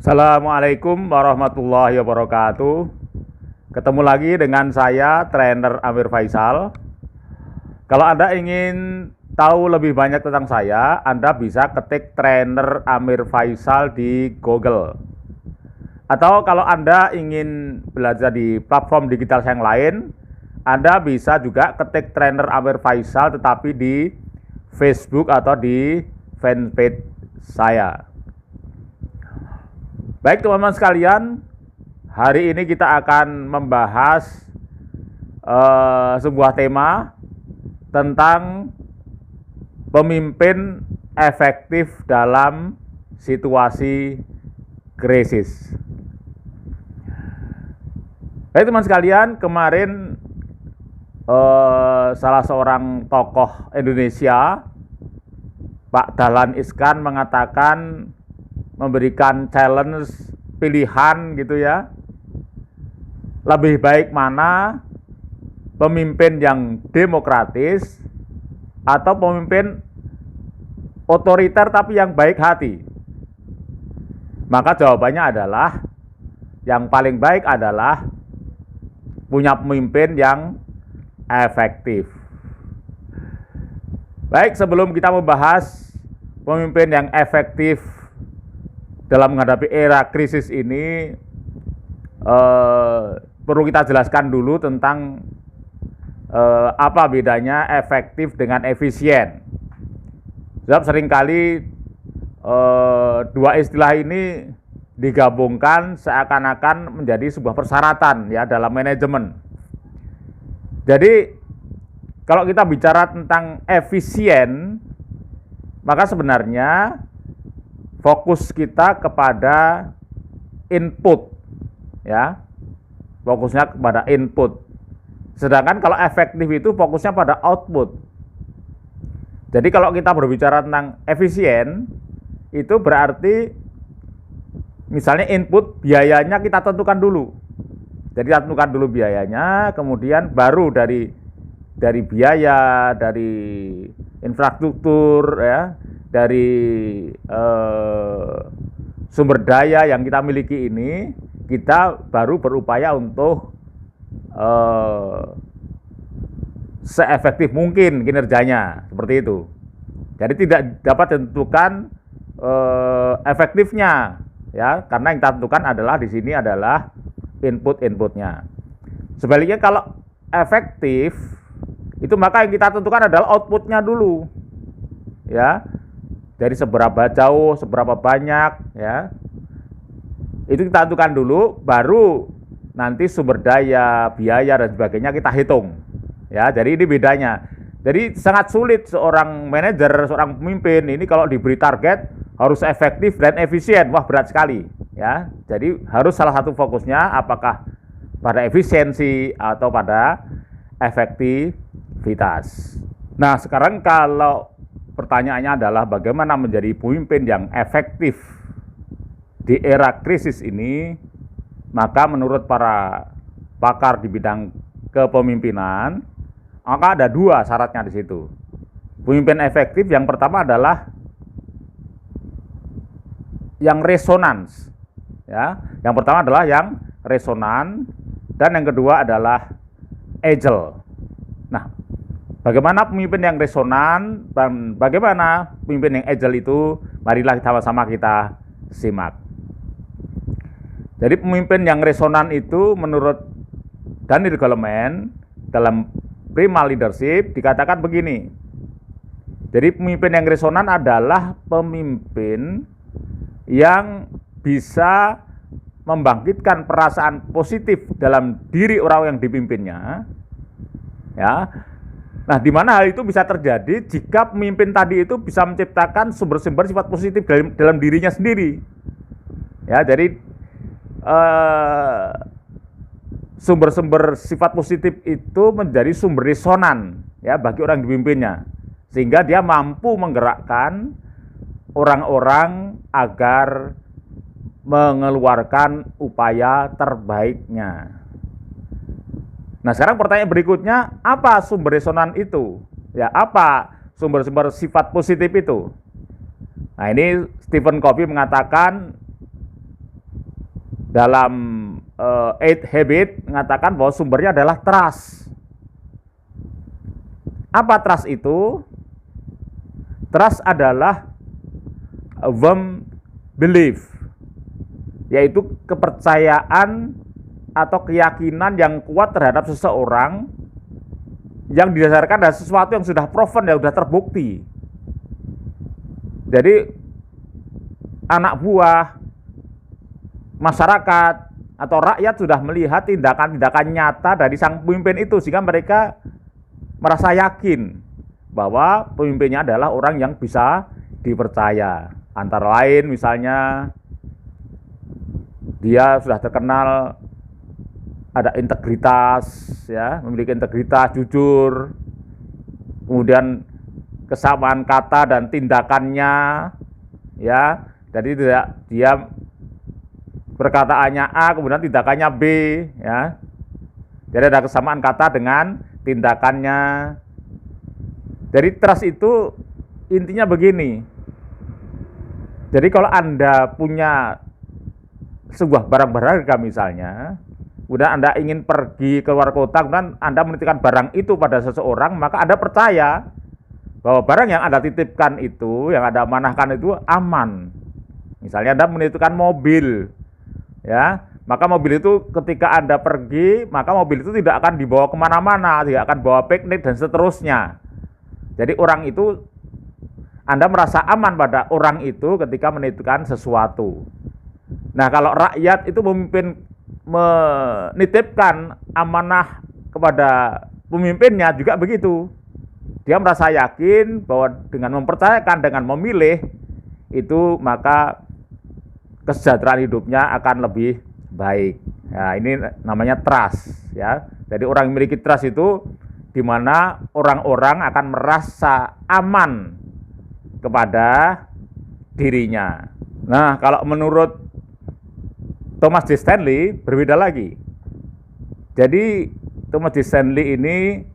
Assalamualaikum warahmatullahi wabarakatuh. Ketemu lagi dengan saya, trainer Amir Faisal. Kalau Anda ingin tahu lebih banyak tentang saya, Anda bisa ketik trainer Amir Faisal di Google. Atau kalau Anda ingin belajar di platform digital yang lain, Anda bisa juga ketik trainer Amir Faisal tetapi di Facebook atau di fanpage saya. Baik teman-teman sekalian, hari ini kita akan membahas sebuah tema tentang pemimpin efektif dalam situasi krisis. Baik teman sekalian, kemarin salah seorang tokoh Indonesia, Pak Dahlan Iskan, mengatakan memberikan challenge pilihan gitu ya. Lebih baik mana pemimpin yang demokratis atau pemimpin otoriter tapi yang baik hati? Maka jawabannya adalah yang paling baik adalah punya pemimpin yang efektif. Baik, sebelum kita membahas pemimpin yang efektif dalam menghadapi era krisis ini, perlu kita jelaskan dulu tentang apa bedanya efektif dengan efisien. Sebab seringkali dua istilah ini digabungkan seakan-akan menjadi sebuah persyaratan ya dalam manajemen. Jadi kalau kita bicara tentang efisien, maka sebenarnya fokus kita kepada input, ya, fokusnya kepada input. Sedangkan kalau efektif itu fokusnya pada output. Jadi kalau kita berbicara tentang efisien, itu berarti misalnya input biayanya kita tentukan dulu. Jadi tentukan dulu biayanya, kemudian baru dari biaya, dari infrastruktur, ya, dari sumber daya yang kita miliki ini, kita baru berupaya untuk seefektif mungkin kinerjanya, seperti itu. Jadi tidak dapat ditentukan efektifnya, ya, karena yang kita tentukan adalah di sini adalah input-inputnya. Sebaliknya kalau efektif itu maka yang kita tentukan adalah outputnya dulu, ya. Dari seberapa jauh, seberapa banyak, ya. Itu kita tentukan dulu, baru nanti sumber daya, biaya dan sebagainya kita hitung. Ya, jadi ini bedanya. Jadi sangat sulit seorang manajer, seorang pemimpin ini kalau diberi target harus efektif dan efisien. Wah, berat sekali, ya. Jadi harus salah satu fokusnya apakah pada efisiensi atau pada efektivitas. Nah, sekarang kalau pertanyaannya adalah bagaimana menjadi pemimpin yang efektif di era krisis ini, maka menurut para pakar di bidang kepemimpinan, maka ada dua syaratnya di situ. Pemimpin efektif yang pertama adalah yang resonans, ya. Yang pertama adalah yang resonan dan yang kedua adalah agile. Nah, bagaimana pemimpin yang resonan dan bagaimana pemimpin yang agile itu? Marilah sama-sama kita simak. Jadi pemimpin yang resonan itu menurut Daniel Goleman dalam Prima Leadership dikatakan begini. Jadi pemimpin yang resonan adalah pemimpin yang bisa membangkitkan perasaan positif dalam diri orang yang dipimpinnya, ya. Nah, di mana hal itu bisa terjadi jika pemimpin tadi itu bisa menciptakan sumber-sumber sifat positif dalam dirinya sendiri. Ya, jadi sumber-sumber sifat positif itu menjadi sumber resonan, ya, bagi orang yang dipimpinnya, sehingga dia mampu menggerakkan orang-orang agar mengeluarkan upaya terbaiknya. Nah, sekarang pertanyaan berikutnya, apa sumber resonan itu? Ya, apa sumber-sumber sifat positif itu? Nah, ini Stephen Covey mengatakan dalam Eight Habits mengatakan bahwa sumbernya adalah trust. Apa trust itu? Trust adalah a warm belief, yaitu kepercayaan atau keyakinan yang kuat terhadap seseorang yang didasarkan dari sesuatu yang sudah proven, yang sudah terbukti. Jadi anak buah, masyarakat, atau rakyat sudah melihat tindakan-tindakan nyata dari sang pemimpin itu, sehingga mereka merasa yakin bahwa pemimpinnya adalah orang yang bisa dipercaya. Antara lain misalnya dia sudah terkenal ada integritas, ya, memiliki integritas, jujur, kemudian kesamaan kata dan tindakannya, ya, jadi tidak dia perkataannya A, kemudian tindakannya B, ya, jadi ada kesamaan kata dengan tindakannya. Jadi trust itu intinya begini. Jadi kalau Anda punya sebuah barang berharga misalnya, kemudian Anda ingin pergi keluar kota, kemudian Anda menitipkan barang itu pada seseorang, maka Anda percaya bahwa barang yang Anda titipkan itu, yang Anda amanahkan itu aman. Misalnya Anda menitipkan mobil, ya, maka mobil itu ketika Anda pergi, maka mobil itu tidak akan dibawa kemana-mana, tidak akan bawa piknik dan seterusnya. Jadi orang itu, Anda merasa aman pada orang itu ketika menitipkan sesuatu. Nah, kalau rakyat itu menitipkan amanah kepada pemimpinnya juga begitu. Dia merasa yakin bahwa dengan mempercayakan, dengan memilih itu, maka kesejahteraan hidupnya akan lebih baik. Nah, ini namanya trust, ya. Jadi orang yang memiliki trust itu di mana orang-orang akan merasa aman kepada dirinya. Nah, kalau menurut Thomas D. Stanley berbeda lagi. Jadi Thomas D. Stanley ini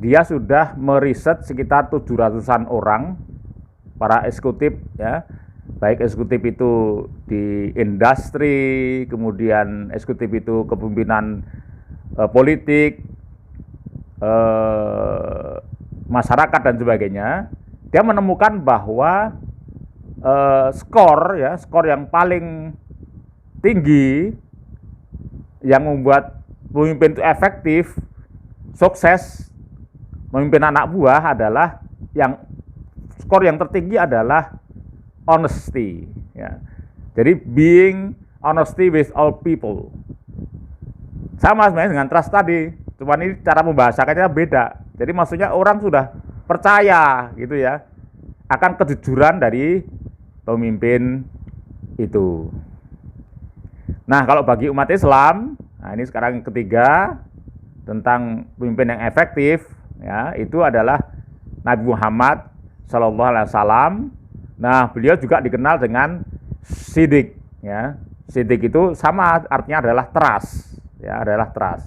dia sudah meriset sekitar 700-an orang, para eksekutif, ya, baik eksekutif itu di industri, kemudian eksekutif itu kepemimpinan politik, masyarakat dan sebagainya. Dia menemukan bahwa skor yang paling tinggi yang membuat pemimpin itu efektif, sukses memimpin anak buah adalah skor yang tertinggi adalah honesty, ya. Jadi being honesty with all people. Sama sebenarnya dengan trust tadi, cuma ini cara membahasakannya beda. Jadi maksudnya orang sudah percaya gitu ya akan kejujuran dari pemimpin itu. Nah, kalau bagi umat Islam, nah ini sekarang yang ketiga tentang pemimpin yang efektif, ya, itu adalah Nabi Muhammad SAW. Nah, beliau juga dikenal dengan Siddiq, ya. Siddiq itu sama artinya adalah trust, ya, adalah trust.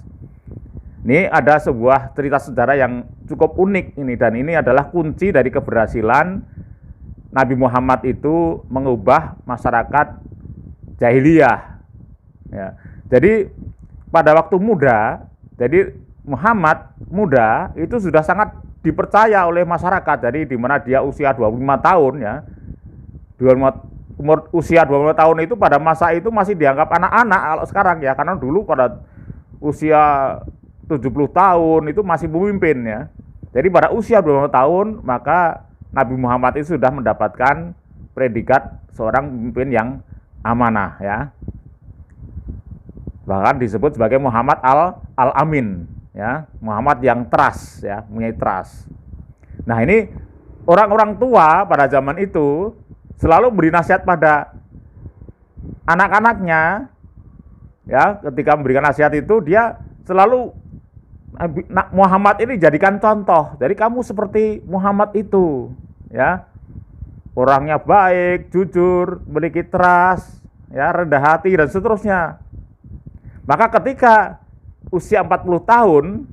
Ini ada sebuah cerita sejarah yang cukup unik ini, dan ini adalah kunci dari keberhasilan Nabi Muhammad itu mengubah masyarakat jahiliyah. Ya. Jadi pada waktu muda, jadi Muhammad muda itu sudah sangat dipercaya oleh masyarakat. Jadi di mana dia usia 25 tahun, ya. Usia 25 tahun itu pada masa itu masih dianggap anak-anak kalau sekarang, ya, karena dulu pada usia 70 tahun itu masih pemimpin, ya. Jadi pada usia 25 tahun maka Nabi Muhammad itu sudah mendapatkan predikat seorang pemimpin yang amanah, ya. Bahkan disebut sebagai Muhammad al-Amin, ya, Muhammad yang trust, ya, punya trust. Nah, ini orang-orang tua pada zaman itu selalu beri nasihat pada anak-anaknya, ya. Ketika memberikan nasihat itu dia selalu Muhammad ini jadikan contoh. Jadi kamu seperti Muhammad itu, ya. Orangnya baik, jujur, memiliki trust, ya, rendah hati dan seterusnya. Maka ketika usia 40 tahun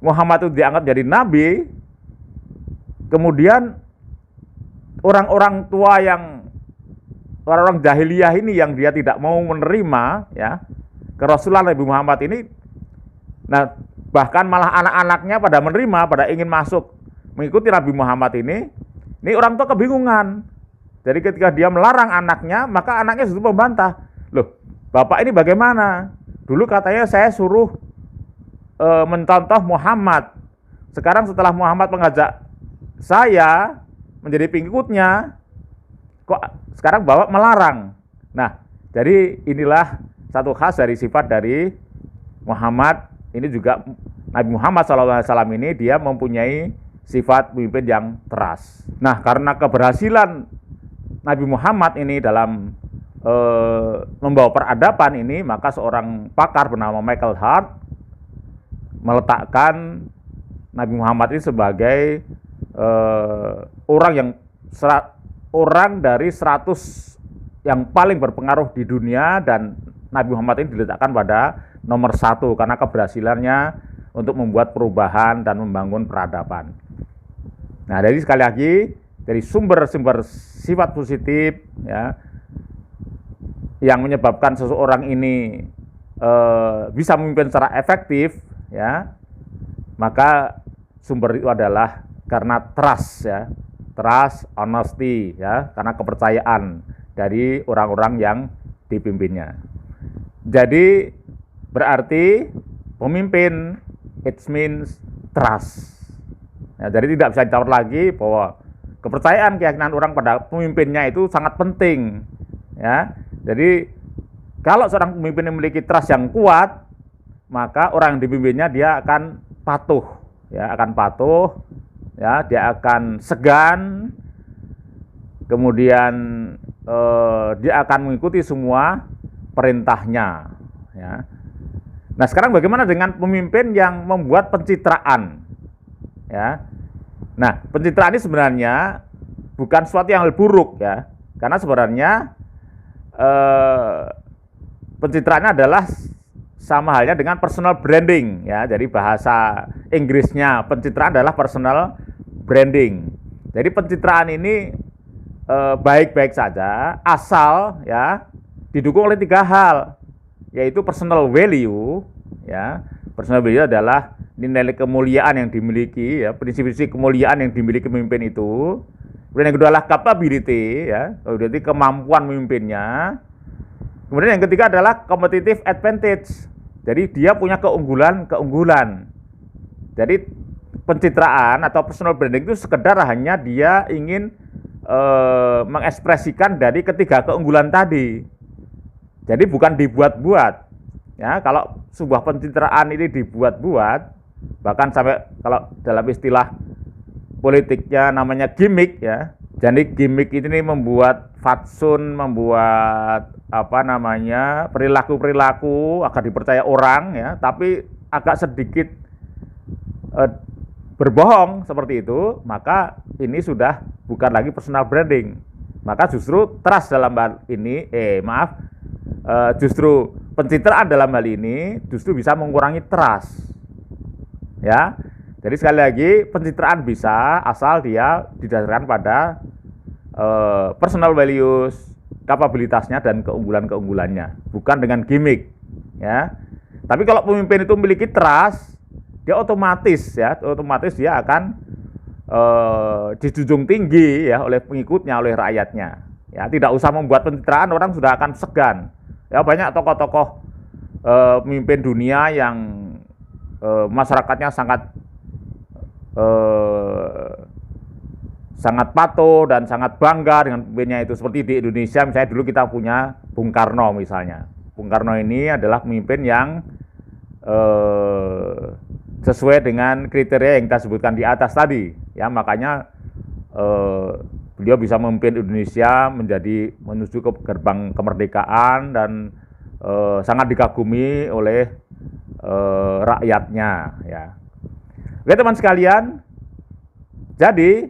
Muhammad itu dianggap jadi nabi, kemudian orang-orang tua yang orang-orang jahiliyah ini yang dia tidak mau menerima ya kerasulan Nabi Muhammad ini. Nah, bahkan malah anak-anaknya pada menerima, pada ingin masuk mengikuti Nabi Muhammad ini orang tua kebingungan. Jadi ketika dia melarang anaknya, maka anaknya justru membantah. Loh, Bapak ini bagaimana? Dulu katanya saya suruh mencontoh Muhammad. Sekarang setelah Muhammad mengajak saya menjadi pengikutnya, kok sekarang Bapak melarang? Nah, jadi inilah satu khas dari sifat dari Muhammad. Ini juga Nabi Muhammad SAW ini dia mempunyai sifat pemimpin yang teras. Nah, karena keberhasilan Nabi Muhammad ini dalam membawa peradaban ini, maka seorang pakar bernama Michael Hart meletakkan Nabi Muhammad ini sebagai orang dari 100 yang paling berpengaruh di dunia, dan Nabi Muhammad ini diletakkan pada nomor 1 karena keberhasilannya untuk membuat perubahan dan membangun peradaban. Nah, jadi sekali lagi dari sumber-sumber sifat positif ya yang menyebabkan seseorang ini bisa memimpin secara efektif ya, maka sumber itu adalah karena trust ya, trust, honesty ya, karena kepercayaan dari orang-orang yang dipimpinnya. Jadi berarti pemimpin it means trust. Ya, jadi tidak bisa ditawar lagi bahwa kepercayaan, keyakinan orang pada pemimpinnya itu sangat penting. Ya, jadi kalau seorang pemimpin memiliki trust yang kuat, maka orang yang dipimpinnya dia akan patuh, ya, dia akan segan, kemudian dia akan mengikuti semua perintahnya. Ya. Nah, sekarang bagaimana dengan pemimpin yang membuat pencitraan? Ya. Nah, pencitraan ini sebenarnya bukan sesuatu yang hal buruk ya, karena sebenarnya pencitraannya adalah sama halnya dengan personal branding ya. Jadi bahasa Inggrisnya pencitraan adalah personal branding. Jadi pencitraan ini baik-baik saja asal ya didukung oleh 3 hal, yaitu personal value ya. Personal value adalah nilai kemuliaan yang dimiliki ya, prinsip-prinsip kemuliaan yang dimiliki pemimpin itu. Kemudian yang kedua adalah capability ya, jadi kemampuan memimpinnya. Kemudian yang ketiga adalah competitive advantage. Jadi dia punya keunggulan. Jadi pencitraan atau personal branding itu sekedar hanya dia ingin mengekspresikan dari ketiga keunggulan tadi. Jadi bukan dibuat-buat. Ya, kalau sebuah pencitraan ini dibuat-buat, bahkan sampai kalau dalam istilah politiknya namanya gimmick ya. Jadi gimmick ini membuat fatsun, membuat perilaku-perilaku agar dipercaya orang ya, tapi agak sedikit berbohong seperti itu, maka ini sudah bukan lagi personal branding. Maka justru trust dalam hal ini, justru pencitraan dalam hal ini justru bisa mengurangi trust. Ya. Jadi sekali lagi pencitraan bisa asal dia didasarkan pada personal values, kapabilitasnya dan keunggulan-keunggulannya, bukan dengan gimmick. Ya. Tapi kalau pemimpin itu memiliki trust, dia otomatis dia akan dijunjung tinggi ya oleh pengikutnya, oleh rakyatnya. Ya, tidak usah membuat pencitraan, orang sudah akan segan. Ya, banyak tokoh-tokoh pemimpin dunia yang masyarakatnya sangat patuh dan sangat bangga dengan pemimpinnya itu. Seperti di Indonesia misalnya dulu kita punya Bung Karno misalnya. Bung Karno ini adalah pemimpin yang sesuai dengan kriteria yang kita sebutkan di atas tadi. Ya, makanya beliau bisa memimpin Indonesia menuju ke gerbang kemerdekaan dan sangat dikagumi oleh rakyatnya ya. Oke teman sekalian, jadi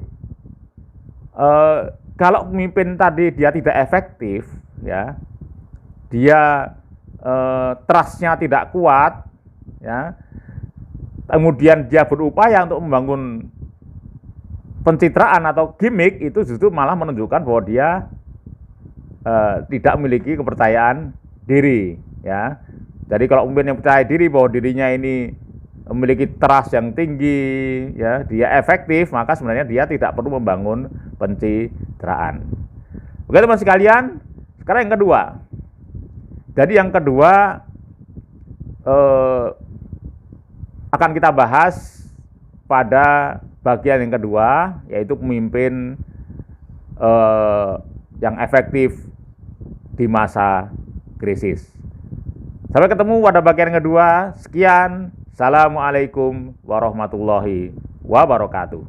kalau pemimpin tadi dia tidak efektif ya, dia trust-nya tidak kuat ya, kemudian dia berupaya untuk membangun pencitraan atau gimmick, itu justru malah menunjukkan bahwa dia tidak memiliki kepercayaan diri, ya. Jadi kalau pemimpin yang percaya diri bahwa dirinya ini memiliki trust yang tinggi, ya, dia efektif, maka sebenarnya dia tidak perlu membangun pencitraan. Oke teman sekalian, sekarang yang kedua. Jadi yang kedua akan kita bahas pada bagian yang kedua, yaitu pemimpin yang efektif di masa krisis. Sampai ketemu pada bagian yang kedua. Sekian. Assalamualaikum warahmatullahi wabarakatuh.